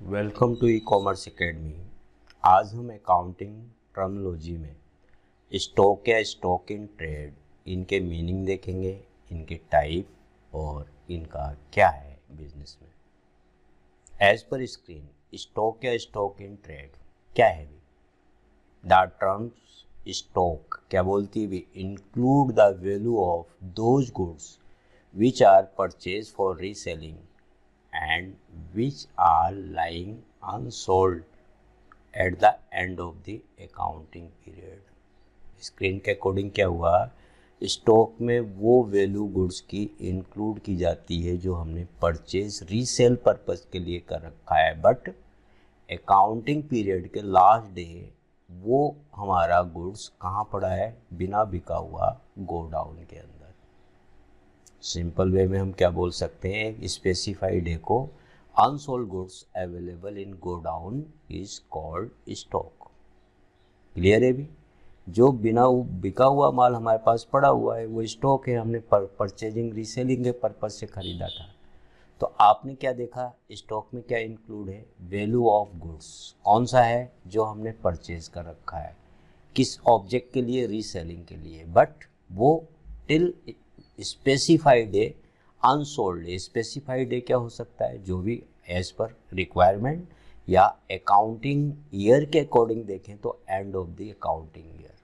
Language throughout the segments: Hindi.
Welcome to e commerce academy. आज हम अकाउंटिंग टर्मिनोलॉजी में स्टॉक या स्टॉक इन ट्रेड, इनके मीनिंग देखेंगे, इनके टाइप और इनका क्या है बिजनेस में। एज पर स्क्रीन, स्टॉक या स्टॉक इन ट्रेड क्या है भी? द टर्म्स स्टॉक क्या बोलती है? Include the value of those goods which are purchase for reselling and which are lying unsold at the end of the accounting period। Screen के अकॉर्डिंग क्या हुआ? स्टॉक में वो वैल्यू गुड्स की इंक्लूड की जाती है जो हमने परचेज रीसेल पर्पस के लिए कर रखा है, बट अकाउंटिंग पीरियड के लास्ट डे वो हमारा गुड्स कहाँ पड़ा है? बिना बिका हुआ गोडाउन के अंदर। सिंपल वे में हम क्या बोल सकते हैं? स्पेसिफाइड डे को unsold goods available in godown is called stock. Clear है भी? जो बिना बिका हुआ माल हमारे पास पड़ा हुआ है वो स्टॉक है, हमने परचेजिंग रीसेलिंग के पर्पज से खरीदा था। तो आपने क्या देखा? स्टॉक में क्या इंक्लूड है? Value of goods. कौन सा है? जो हमने परचेज कर रखा है, किस ऑब्जेक्ट के लिए? रीसेलिंग के लिए, बट वो टिल स्पेसिफाइड डे अनसोल्ड है। स्पेसिफाइड डे क्या हो सकता है? जो भी एज पर रिक्वायरमेंट या अकाउंटिंग ईयर के अकॉर्डिंग देखें तो end of the accounting year,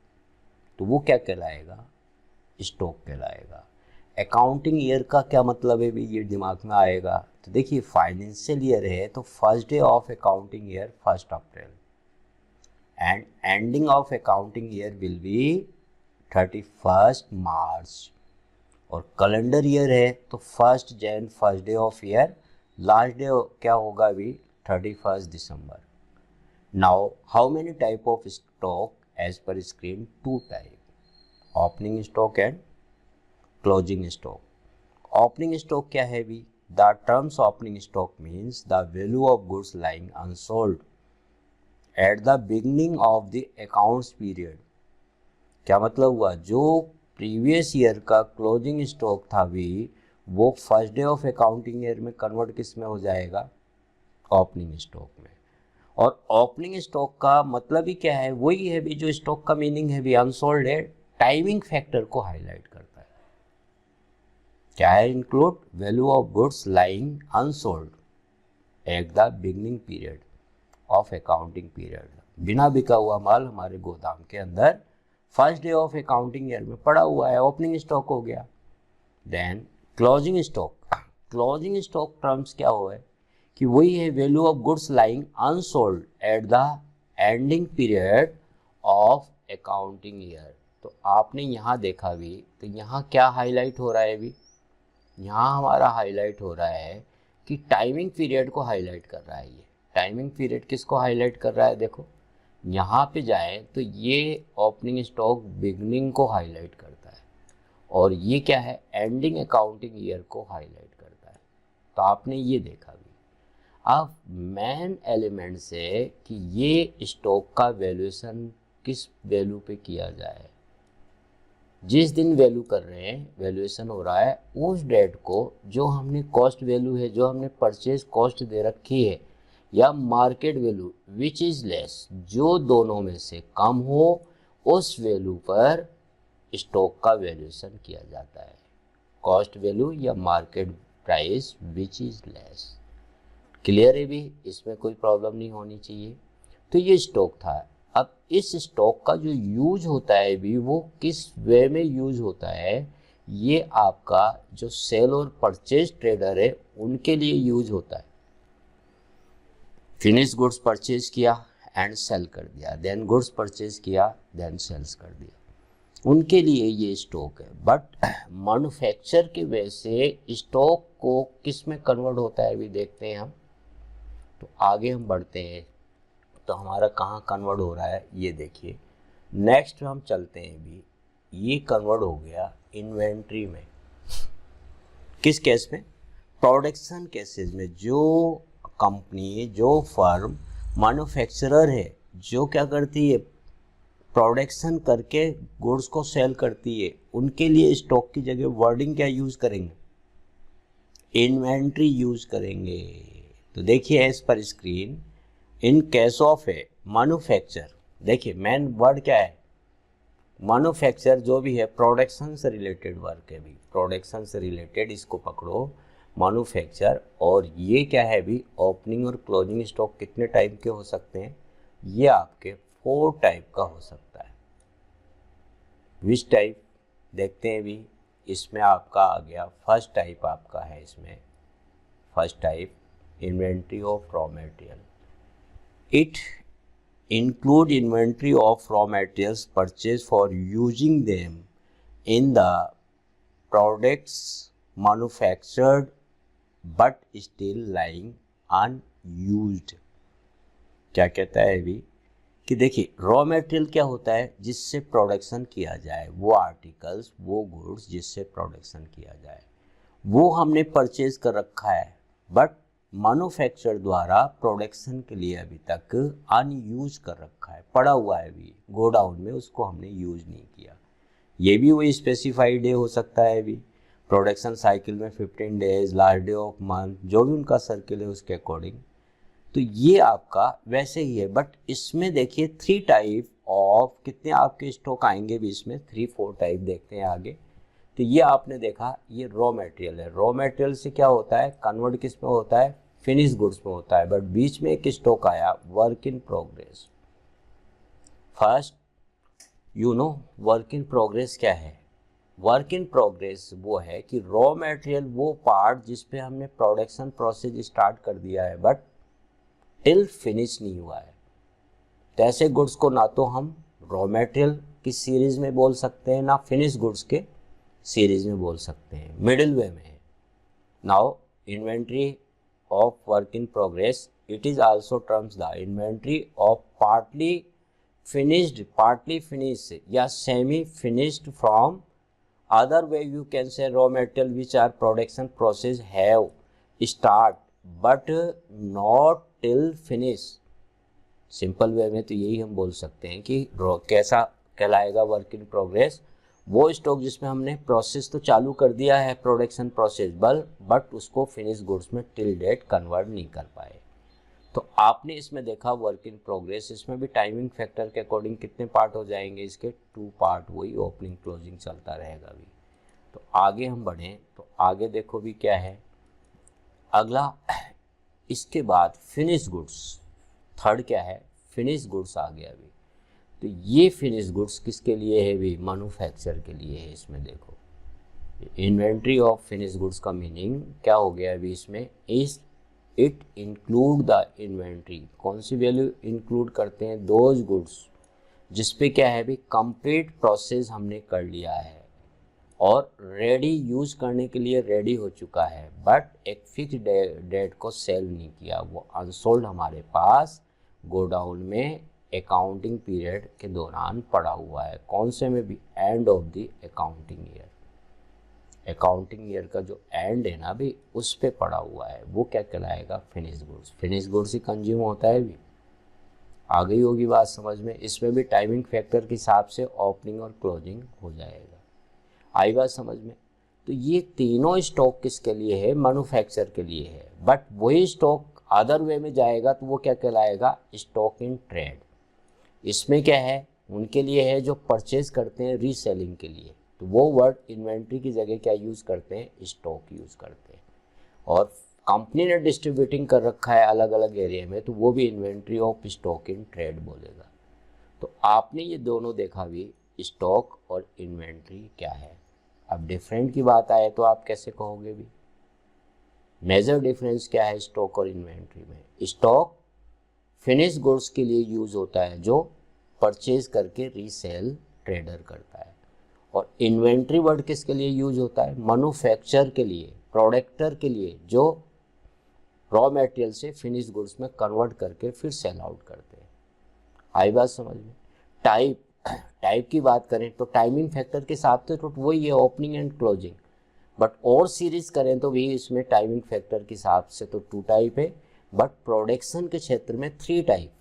तो वो क्या कहलाएगा? स्टॉक कहलाएगा। अकाउंटिंग ईयर का क्या मतलब है भी? ये दिमाग में आएगा। तो देखिए, फाइनेंशियल ईयर है तो first day of accounting year 1 April and ending of accounting year will be 31 March. और कैलेंडर ईयर है तो 1 January first day of year, last day क्या होगा अभी? 31 दिसंबर। Now how many type of stock as per screen? 2 type, opening stock and closing stock. Opening stock क्या है भी? The terms opening stock means the value of goods lying unsold at the beginning of the accounts period. क्या मतलब हुआ? जो प्रीवियस ईयर का क्लोजिंग स्टॉक था भी, वो first day of accounting year में कन्वर्ट किस में हो जाएगा? ओपनिंग स्टॉक में। और ओपनिंग स्टॉक का मतलब ही क्या है? वही है भी जो स्टॉक का मीनिंग है भी, अनसोल्ड है। टाइमिंग फैक्टर को हाईलाइट करता है। क्या है? Include value of goods lying unsold at the beginning period of accounting period. बिना बिका हुआ माल हमारे गोदाम के अंदर first day of accounting year में पड़ा हुआ है, ओपनिंग स्टॉक हो गया। Then closing stock. Closing stock terms क्या हुआ है कि वही है value of goods lying unsold at the ending period of accounting year. तो आपने यहाँ देखा भी, तो यहाँ क्या हाईलाइट हो रहा है भी? यहाँ हमारा हाईलाइट हो रहा है कि टाइमिंग पीरियड को हाईलाइट कर रहा है। ये टाइमिंग पीरियड किसको हाईलाइट कर रहा है? देखो यहाँ पे जाए तो ये ओपनिंग स्टॉक बिगनिंग को हाईलाइट करता है, और ये क्या है? एंडिंग अकाउंटिंग ईयर को हाईलाइट करता है। तो आपने ये देखा भी। अब मेन एलिमेंट से कि ये स्टॉक का वैल्यूएशन किस वैल्यू पे किया जाए, जिस दिन वैल्यू कर रहे हैं, वैल्यूएशन हो रहा है, उस डेट को जो हमने कॉस्ट वैल्यू है, जो हमने परचेज कॉस्ट दे रखी है, या market value which is less, जो दोनों में से कम हो, उस वैल्यू पर स्टॉक का वैल्यूएशन किया जाता है। कॉस्ट वैल्यू या market price which is less. Clear है भी? इसमें कोई प्रॉब्लम नहीं होनी चाहिए। तो ये स्टॉक था। अब इस स्टॉक का जो यूज होता है भी, वो किस वे में यूज होता है? ये आपका जो सेल और परचेज ट्रेडर है उनके लिए यूज होता है। फिनिश गुड्स परचेज किया एंड सेल कर दिया, देन गुड्स परचेज किया, देन सेल्स कर दिया, उनके लिए ये स्टॉक है। बट मैन्युफैक्चर के वजह से स्टॉक को किस में कन्वर्ट होता है भी देखते हैं हम। तो आगे हम बढ़ते हैं तो हमारा कहाँ कन्वर्ट हो रहा है ये देखिए। नेक्स्ट हम चलते हैं भी, ये कन्वर्ट हो गया इन्वेंट्री में। किस केस में? प्रोडक्शन केसेस में। जो कंपनी, जो फर्म मैन्युफैक्चरर है, जो क्या करती है? प्रोडक्शन करके गुड्स को सेल करती है, उनके लिए स्टॉक की जगह वर्डिंग क्या यूज करेंगे? इन्वेंट्री यूज करेंगे। तो देखिए as per screen, in case of a manufacture, देखिए मेन वर्ड क्या है, मैन्युफैक्चर जो भी है प्रोडक्शन से रिलेटेड वर्क है भी, प्रोडक्शन से रिलेटेड इसको पकड़ो मैन्युफैक्चर। और ये क्या है भी, ओपनिंग और क्लोजिंग स्टॉक कितने टाइप के हो सकते हैं, ये आपके 4 टाइप का हो सकता है। विच टाइप देखते हैं भी, इसमें आपका आ गया फर्स्ट टाइप आपका है, इसमें first type inventory of raw material. It include inventory of raw materials purchased for using them in the products manufactured but still lying unused। क्या कहता है अभी कि देखिए रॉ मटेरियल क्या होता है, जिससे प्रोडक्शन किया जाए, वो आर्टिकल्स, वो गुड्स जिससे प्रोडक्शन किया जाए, वो हमने परचेज कर रखा है बट मैन्युफैक्चरर द्वारा प्रोडक्शन के लिए अभी तक अनयूज कर रखा है, पड़ा हुआ है अभी गोडाउन में, उसको हमने यूज नहीं किया। ये भी वही स्पेसिफाइड डे हो सकता है अभी, प्रोडक्शन साइकिल में 15 days, last day of month, जो भी उनका सर्किल है उसके अकॉर्डिंग। तो ये आपका वैसे ही है, बट इसमें देखिए 3 टाइप ऑफ कितने आपके स्टॉक आएंगे भी, इसमें 3-4 टाइप देखते हैं आगे। तो ये आपने देखा, ये रॉ मटेरियल है, रॉ मटेरियल से क्या होता है, कन्वर्ट किस में होता है, फिनिश गुड्स में होता है। बट बीच में एक स्टॉक आया work in progress. First you know work in progress क्या है, वर्क इन प्रोग्रेस वो है कि रॉ मटेरियल वो पार्ट जिस पे हमने प्रोडक्शन प्रोसेस स्टार्ट कर दिया है बट टिल फिनिश नहीं हुआ है। तो ऐसे गुड्स को ना तो हम रॉ मटेरियल की सीरीज में बोल सकते हैं, ना फिनिश गुड्स के सीरीज में बोल सकते हैं, मिडिल वे में है। Now inventory of work in progress, it is also terms the inventory of partly finished या semi finished from other way you can say raw material which are production process have start but not till finish. Simple way में तो यही हम बोल सकते हैं कि कैसा कहलाएगा वर्क इन प्रोग्रेस, वो स्टॉक जिसमें हमने प्रोसेस तो चालू कर दिया है प्रोडक्शन प्रोसेस बट उसको फिनिश गुड्स में टिल डेट कन्वर्ट नहीं कर पाए। तो आपने इसमें देखा वर्क इन प्रोग्रेस, इसमें भी टाइमिंग फैक्टर के अकॉर्डिंग कितने पार्ट हो जाएंगे, इसके 2 पार्ट, वही ओपनिंग क्लोजिंग चलता रहेगा भी। तो आगे हम बढ़ें तो आगे देखो भी क्या है अगला, इसके बाद फिनिश गुड्स, थर्ड क्या है, फिनिश गुड्स आ गया अभी। तो ये फिनिश गुड्स किसके लिए है भी, मैन्युफैक्चर के लिए है। इसमें देखो इन्वेंट्री ऑफ फिनिश गुड्स का मीनिंग क्या हो गया अभी इसमें, इस इट इंक्लूड द इन्वेंट्री, कौन सी वैल्यू इंक्लूड करते हैं, दोज गुड्स जिसपे क्या है भी कंप्लीट प्रोसेस हमने कर लिया है और रेडी यूज करने के लिए रेडी हो चुका है बट एक फिक्स डेट को सेल नहीं किया, वो अनसोल्ड हमारे पास गोडाउन में अकाउंटिंग पीरियड के दौरान पड़ा हुआ है। कौन से में भी, end of the accounting year, accounting year का जो एंड है ना भी उस पे पड़ा हुआ है, वो क्या कहलाएगा, फिनिश गुड्स। फिनिश गुड्स ही कंज्यूम होता है भी, आ गई होगी बात समझ में। इसमें भी टाइमिंग फैक्टर के हिसाब से ओपनिंग और क्लोजिंग हो जाएगा, आई बात समझ में। तो ये तीनों स्टॉक किसके लिए है, मैन्युफैक्चर के लिए है, बट वही स्टॉक अदर वे में जाएगा तो वो क्या कहलाएगा, स्टॉक इन ट्रेड। इसमें क्या है, उनके लिए है जो परचेज करते हैं रीसेलिंग के लिए, तो वो वर्ड इन्वेंट्री की जगह क्या यूज़ करते हैं, स्टॉक यूज़ करते हैं। और कंपनी ने डिस्ट्रीब्यूटिंग कर रखा है अलग अलग एरिया में, तो वो भी inventory of stock in trade बोलेगा। तो आपने ये दोनों देखा भी, स्टॉक और इन्वेंट्री क्या है। अब डिफरेंट की बात आए तो आप कैसे कहोगे भी, मेजर डिफरेंस क्या है स्टॉक और इन्वेंट्री में। स्टॉक फिनिश गुड्स के लिए यूज़ होता है जो परचेज करके रीसेल ट्रेडर करता है, और इन्वेंट्री वर्ड किसके लिए यूज होता है, मैन्युफैक्चर के लिए, प्रोडक्टर के लिए, जो रॉ मटेरियल से फिनिश गुड्स में कन्वर्ट करके फिर सेल आउट करते हैं। आई बात समझ में। टाइप की बात करें तो टाइमिंग फैक्टर के हिसाब से तो वही है ओपनिंग एंड क्लोजिंग, बट और सीरीज करें तो भी इसमें टाइमिंग फैक्टर के हिसाब से तो 2 टाइप है, बट प्रोडक्शन के क्षेत्र में 3 टाइप,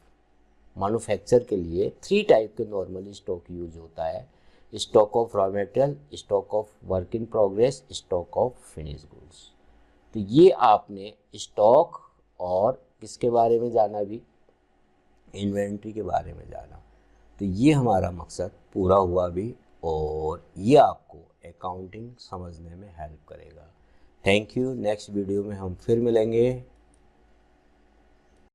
मैन्युफैक्चर के लिए 3 टाइप के नॉर्मली स्टॉक यूज होता है, stock of raw material, stock of work in progress, stock of finish goods. तो ये आपने स्टॉक और किसके बारे में जाना भी, इन्वेंट्री के बारे में जाना। तो ये हमारा मकसद पूरा हुआ भी, और ये आपको अकाउंटिंग समझने में हेल्प करेगा। Thank you. नेक्स्ट वीडियो में हम फिर मिलेंगे।